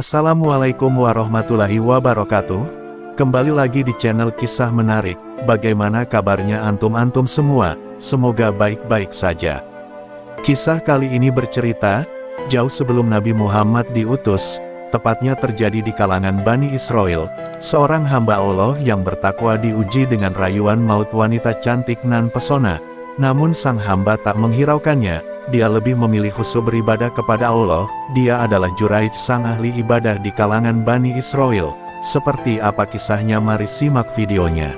Assalamualaikum warahmatullahi wabarakatuh. Kembali lagi di channel Kisah Menarik. Bagaimana kabarnya antum-antum semua? Semoga baik-baik saja. Kisah kali ini bercerita, jauh sebelum Nabi Muhammad diutus, tepatnya terjadi di kalangan Bani Israel, seorang hamba Allah yang bertakwa diuji dengan rayuan maut wanita cantik nan pesona. Namun sang hamba tak menghiraukannya, dia lebih memilih khusyuk beribadah kepada Allah. Dia adalah Juraij, sang ahli ibadah di kalangan Bani Israel. Seperti apa kisahnya, mari simak videonya.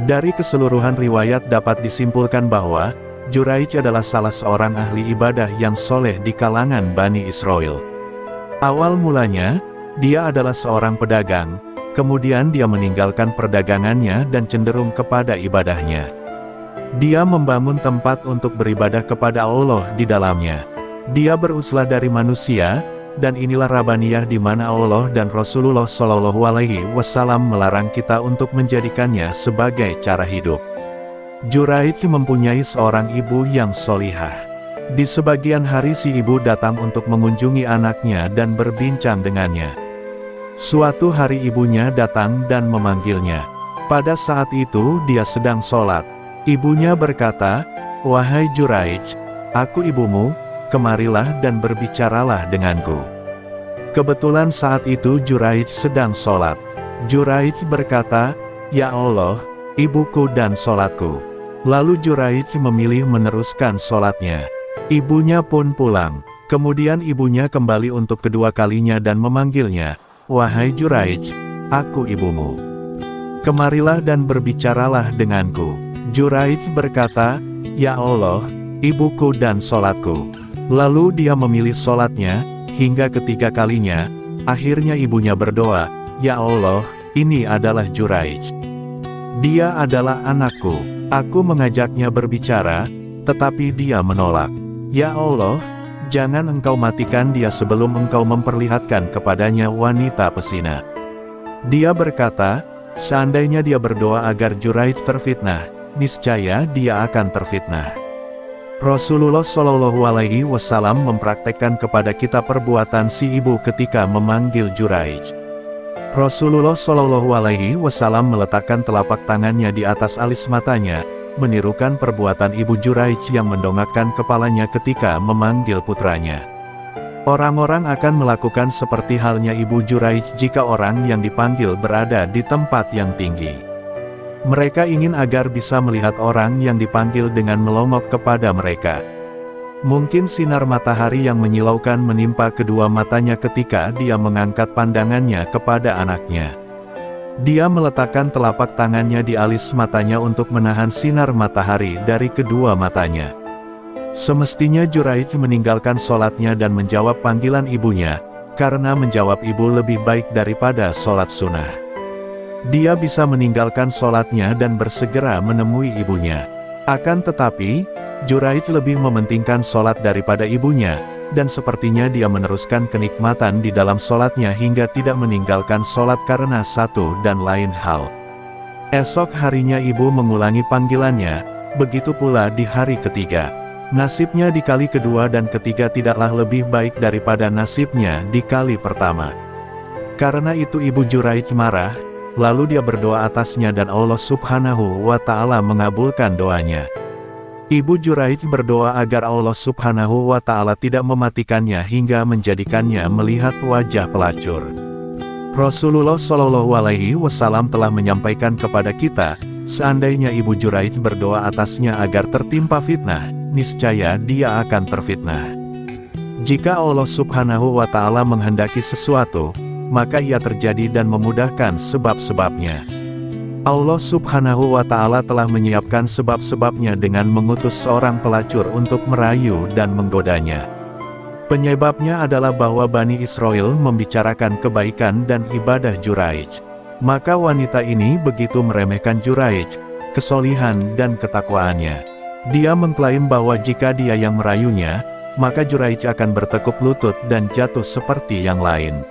Dari keseluruhan riwayat dapat disimpulkan bahwa Juraij adalah salah seorang ahli ibadah yang soleh di kalangan Bani Israel. Awal mulanya, dia adalah seorang pedagang, kemudian dia meninggalkan perdagangannya dan cenderung kepada ibadahnya. Dia membangun tempat untuk beribadah kepada Allah di dalamnya. Dia beruslah dari manusia, dan inilah Rabbaniyah di mana Allah dan Rasulullah Shallallahu Alaihi Wasallam melarang kita untuk menjadikannya sebagai cara hidup. Juraij mempunyai seorang ibu yang solihah. Di sebagian hari si ibu datang untuk mengunjungi anaknya dan berbincang dengannya. Suatu hari ibunya datang dan memanggilnya. Pada saat itu dia sedang sholat. Ibunya berkata, "Wahai Juraij, aku ibumu, kemarilah dan berbicaralah denganku." Kebetulan saat itu Juraij sedang sholat. Juraij berkata, "Ya Allah, ibuku dan sholatku." Lalu Juraij memilih meneruskan sholatnya. Ibunya pun pulang. Kemudian ibunya kembali untuk kedua kalinya dan memanggilnya, "Wahai Juraij, aku ibumu. Kemarilah dan berbicaralah denganku." Juraij berkata, "Ya Allah, ibuku dan sholatku." Lalu dia memilih sholatnya, hingga ketiga kalinya. Akhirnya ibunya berdoa, "Ya Allah, ini adalah Juraij. Dia adalah anakku. Aku mengajaknya berbicara, tetapi dia menolak. Ya Allah, jangan engkau matikan dia sebelum engkau memperlihatkan kepadanya wanita pesina." Dia berkata, seandainya dia berdoa agar Juraij terfitnah, niscaya dia akan terfitnah. Rasulullah Shallallahu Alaihi Wasallam mempraktekkan kepada kita perbuatan si ibu ketika memanggil Juraij. Rasulullah Shallallahu Alaihi Wasallam meletakkan telapak tangannya di atas alis matanya, menirukan perbuatan ibu Juraij yang mendongakkan kepalanya ketika memanggil putranya. Orang-orang akan melakukan seperti halnya ibu Juraij jika orang yang dipanggil berada di tempat yang tinggi. Mereka ingin agar bisa melihat orang yang dipanggil dengan melongok kepada mereka. Mungkin sinar matahari yang menyilaukan menimpa kedua matanya ketika dia mengangkat pandangannya kepada anaknya. Dia meletakkan telapak tangannya di alis matanya untuk menahan sinar matahari dari kedua matanya. Semestinya Juraij meninggalkan sholatnya dan menjawab panggilan ibunya, karena menjawab ibu lebih baik daripada sholat sunnah. Dia bisa meninggalkan sholatnya dan bersegera menemui ibunya. Akan tetapi, Juraij lebih mementingkan sholat daripada ibunya, dan sepertinya dia meneruskan kenikmatan di dalam sholatnya hingga tidak meninggalkan sholat karena satu dan lain hal. Esok harinya ibu mengulangi panggilannya, begitu pula di hari ketiga. Nasibnya di kali kedua dan ketiga tidaklah lebih baik daripada nasibnya di kali pertama. Karena itu ibu Juraij marah. Lalu dia berdoa atasnya dan Allah Subhanahu wa Ta'ala mengabulkan doanya. Ibu Juraij berdoa agar Allah Subhanahu wa Ta'ala tidak mematikannya hingga menjadikannya melihat wajah pelacur. Rasulullah Shallallahu Alaihi Wasallam telah menyampaikan kepada kita, seandainya ibu Juraij berdoa atasnya agar tertimpa fitnah, niscaya dia akan terfitnah. Jika Allah Subhanahu wa Ta'ala menghendaki sesuatu, maka ia terjadi dan memudahkan sebab-sebabnya. Allah Subhanahu wa Ta'ala telah menyiapkan sebab-sebabnya dengan mengutus seorang pelacur untuk merayu dan menggodanya. Penyebabnya adalah bahwa Bani Israel membicarakan kebaikan dan ibadah Juraij. Maka wanita ini begitu meremehkan Juraij, kesolihan dan ketakwaannya. Dia mengklaim bahwa jika dia yang merayunya, maka Juraij akan bertekuk lutut dan jatuh seperti yang lain.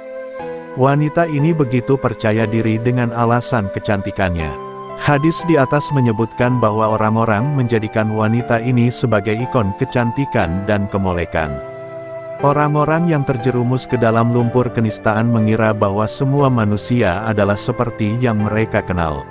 Wanita ini begitu percaya diri dengan alasan kecantikannya. Hadis di atas menyebutkan bahwa orang-orang menjadikan wanita ini sebagai ikon kecantikan dan kemolekan. Orang-orang yang terjerumus ke dalam lumpur kenistaan mengira bahwa semua manusia adalah seperti yang mereka kenal.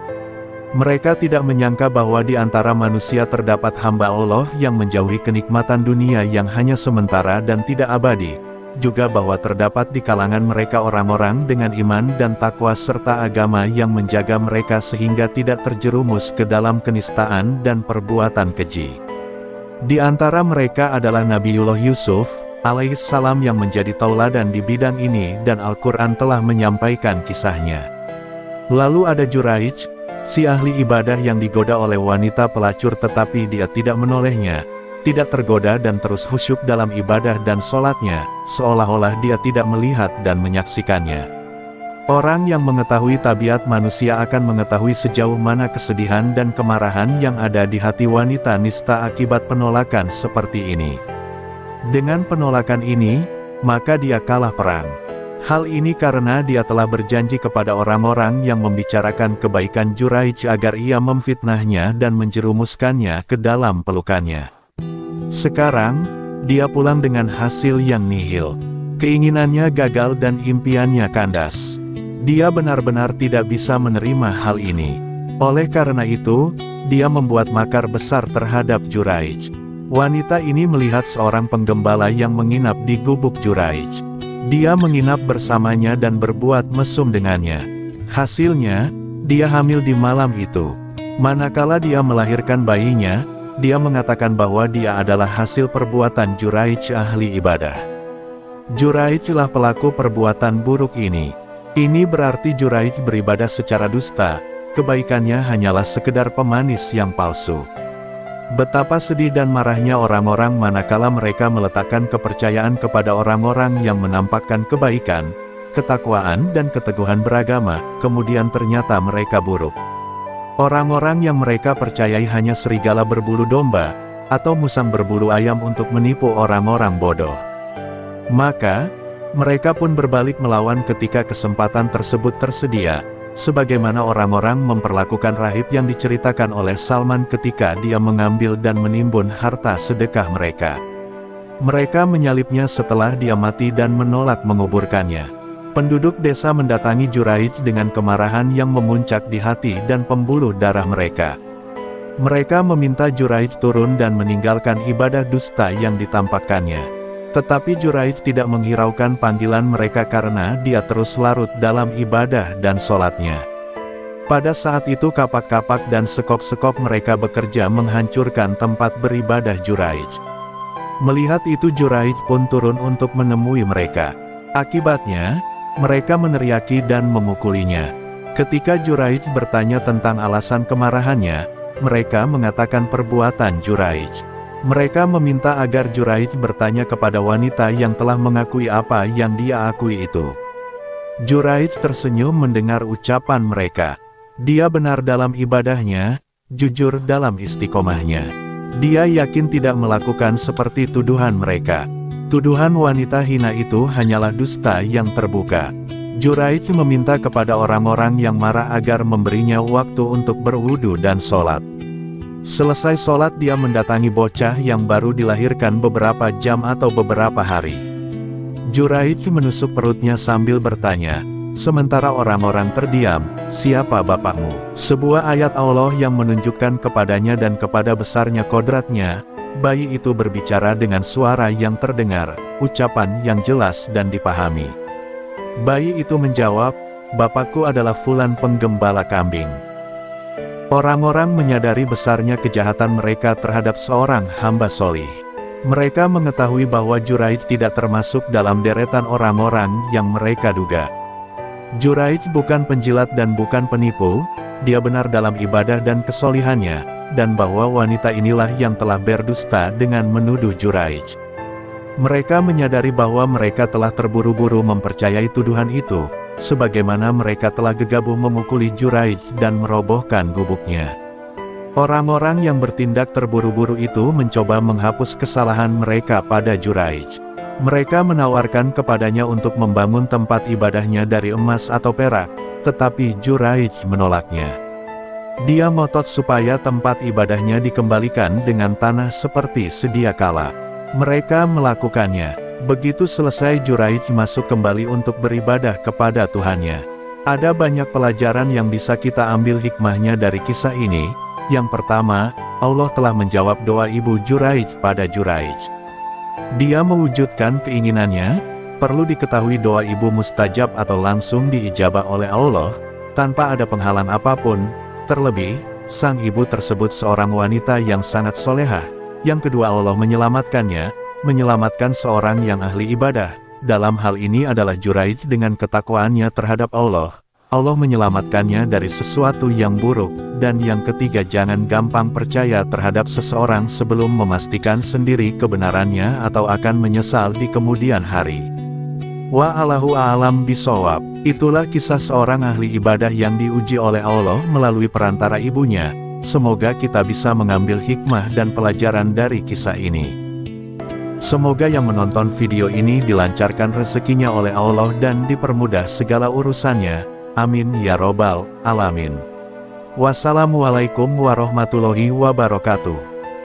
Mereka tidak menyangka bahwa di antara manusia terdapat hamba Allah yang menjauhi kenikmatan dunia yang hanya sementara dan tidak abadi, juga bahwa terdapat di kalangan mereka orang-orang dengan iman dan takwa serta agama yang menjaga mereka sehingga tidak terjerumus ke dalam kenistaan dan perbuatan keji. Di antara mereka adalah Nabiullah Yusuf alaihissalam yang menjadi tauladan di bidang ini dan Al-Quran telah menyampaikan kisahnya. Lalu ada Juraij, si ahli ibadah yang digoda oleh wanita pelacur tetapi dia tidak menolehnya, tidak tergoda dan terus khusyuk dalam ibadah dan sholatnya, seolah-olah dia tidak melihat dan menyaksikannya. Orang yang mengetahui tabiat manusia akan mengetahui sejauh mana kesedihan dan kemarahan yang ada di hati wanita nista akibat penolakan seperti ini. Dengan penolakan ini, maka dia kalah perang. Hal ini karena dia telah berjanji kepada orang-orang yang membicarakan kebaikan Juraij agar ia memfitnahnya dan menjerumuskannya ke dalam pelukannya. Sekarang, dia pulang dengan hasil yang nihil. Keinginannya gagal dan impiannya kandas. Dia benar-benar tidak bisa menerima hal ini. Oleh karena itu, dia membuat makar besar terhadap Juraij. Wanita ini melihat seorang penggembala yang menginap di gubuk Juraij. Dia menginap bersamanya dan berbuat mesum dengannya. Hasilnya, dia hamil di malam itu. Manakala dia melahirkan bayinya, dia mengatakan bahwa dia adalah hasil perbuatan Juraij ahli ibadah. Juraij lah pelaku perbuatan buruk ini. Ini berarti Juraij beribadah secara dusta, kebaikannya hanyalah sekedar pemanis yang palsu. Betapa sedih dan marahnya orang-orang manakala mereka meletakkan kepercayaan kepada orang-orang yang menampakkan kebaikan, ketakwaan dan keteguhan beragama, kemudian ternyata mereka buruk. Orang-orang yang mereka percayai hanya serigala berbulu domba, atau musang berbulu ayam untuk menipu orang-orang bodoh. Maka, mereka pun berbalik melawan ketika kesempatan tersebut tersedia, sebagaimana orang-orang memperlakukan rahib yang diceritakan oleh Salman ketika dia mengambil dan menimbun harta sedekah mereka. Mereka menyalibnya setelah dia mati dan menolak menguburkannya. Penduduk desa mendatangi Juraij dengan kemarahan yang memuncak di hati dan pembuluh darah mereka. Mereka meminta Juraij turun dan meninggalkan ibadah dusta yang ditampakkannya. Tetapi Juraij tidak menghiraukan panggilan mereka karena dia terus larut dalam ibadah dan sholatnya. Pada saat itu kapak-kapak dan sekop-sekop mereka bekerja menghancurkan tempat beribadah Juraij. Melihat itu Juraij pun turun untuk menemui mereka. Akibatnya, mereka meneriaki dan memukulinya. Ketika Juraij bertanya tentang alasan kemarahannya, mereka mengatakan perbuatan Juraij. Mereka meminta agar Juraij bertanya kepada wanita yang telah mengakui apa yang dia akui itu. Juraij tersenyum mendengar ucapan mereka. Dia benar dalam ibadahnya, jujur dalam istiqomahnya. Dia yakin tidak melakukan seperti tuduhan mereka. Tuduhan wanita hina itu hanyalah dusta yang terbuka. Juraij meminta kepada orang-orang yang marah agar memberinya waktu untuk berwudu dan sholat. Selesai sholat dia mendatangi bocah yang baru dilahirkan beberapa jam atau beberapa hari. Juraij menusuk perutnya sambil bertanya, sementara orang-orang terdiam, siapa bapakmu? Sebuah ayat Allah yang menunjukkan kepadanya dan kepada besarnya kodratnya, bayi itu berbicara dengan suara yang terdengar, ucapan yang jelas dan dipahami. Bayi itu menjawab, bapakku adalah Fulan penggembala kambing. Orang-orang menyadari besarnya kejahatan mereka terhadap seorang hamba solih. Mereka mengetahui bahwa Juraij tidak termasuk dalam deretan orang-orang yang mereka duga. Juraij bukan penjilat dan bukan penipu, dia benar dalam ibadah dan kesolihannya, dan bahwa wanita inilah yang telah berdusta dengan menuduh Juraij. Mereka menyadari bahwa mereka telah terburu-buru mempercayai tuduhan itu, sebagaimana mereka telah gegabah memukuli Juraij dan merobohkan gubuknya. Orang-orang yang bertindak terburu-buru itu mencoba menghapus kesalahan mereka pada Juraij. Mereka menawarkan kepadanya untuk membangun tempat ibadahnya dari emas atau perak, tetapi Juraij menolaknya. Dia ngotot supaya tempat ibadahnya dikembalikan dengan tanah seperti sedia kala. Mereka melakukannya. Begitu selesai Juraij masuk kembali untuk beribadah kepada Tuhannya. Ada banyak pelajaran yang bisa kita ambil hikmahnya dari kisah ini. Yang pertama, Allah telah menjawab doa ibu Juraij pada Juraij. Dia mewujudkan keinginannya. Perlu diketahui doa ibu mustajab atau langsung diijabah oleh Allah, tanpa ada penghalang apapun. Terlebih, sang ibu tersebut seorang wanita yang sangat solehah. Yang kedua, Allah menyelamatkannya. Menyelamatkan seorang yang ahli ibadah. Dalam hal ini adalah Juraij dengan ketakwaannya terhadap Allah. Allah menyelamatkannya dari sesuatu yang buruk. Dan yang ketiga, jangan gampang percaya terhadap seseorang sebelum memastikan sendiri kebenarannya atau akan menyesal di kemudian hari. Wa'allahu a'lam bishawab. Itulah kisah seorang ahli ibadah yang diuji oleh Allah melalui perantara ibunya. Semoga kita bisa mengambil hikmah dan pelajaran dari kisah ini. Semoga yang menonton video ini dilancarkan rezekinya oleh Allah dan dipermudah segala urusannya. Amin ya robbal alamin. Wassalamualaikum warahmatullahi wabarakatuh.